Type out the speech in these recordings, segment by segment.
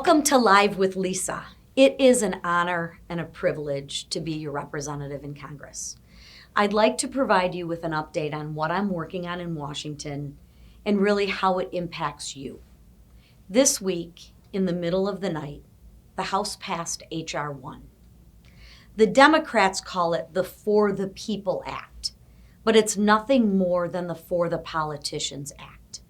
Welcome to Live with Lisa. It is an honor and a privilege to be your representative in Congress. I'd like to provide you with an update on what I'm working on in Washington and really how it impacts you. This week, in the middle of the night, the House passed H.R. 1. The Democrats call it the For the People Act, but it's nothing more than the For the Politicians Act.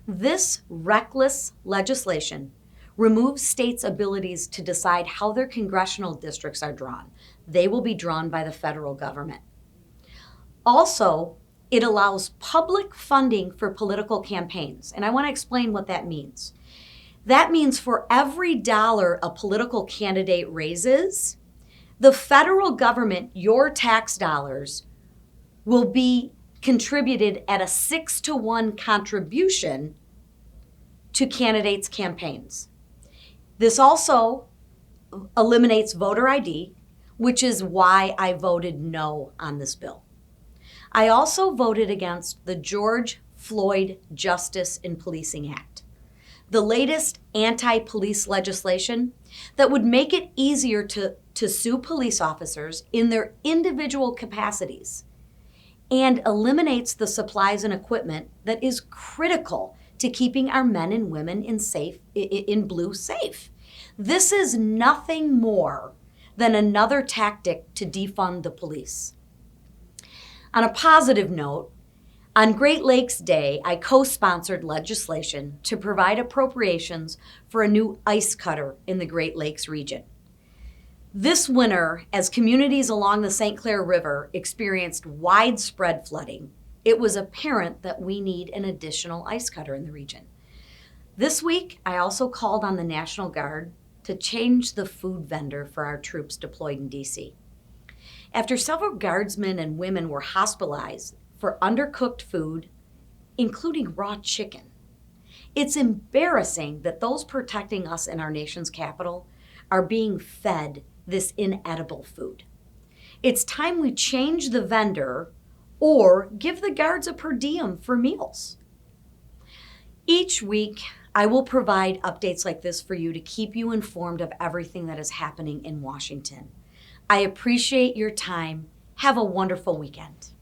This reckless legislation removes states' abilities to decide how their congressional districts are drawn. They will be drawn by the federal government. Also, it allows public funding for political campaigns, and I want to explain what that means. That means for every dollar a political candidate raises, the federal government, your tax dollars, will be contributed at a 6-to-1 contribution to candidates' campaigns. This also eliminates voter ID, which is why I voted no on this bill. I also voted against the George Floyd Justice in Policing Act, the latest anti-police legislation that would make it easier to sue police officers in their individual capacities and eliminates the supplies and equipment that is critical to keeping our men and women in blue safe. This is nothing more than another tactic to defund the police. On a positive note, on Great Lakes Day, I co-sponsored legislation to provide appropriations for a new ice cutter in the Great Lakes region. This winter, as communities along the St. Clair River experienced widespread flooding, it was apparent that we need an additional ice cutter in the region. This week, I also called on the National Guard to change the food vendor for our troops deployed in D.C. After several guardsmen and women were hospitalized for undercooked food, including raw chicken, it's embarrassing that those protecting us in our nation's capital are being fed this inedible food. It's time we change the vendor or give the guards a per diem for meals. Each week, I will provide updates like this for you to keep you informed of everything that is happening in Washington. I appreciate your time. Have a wonderful weekend.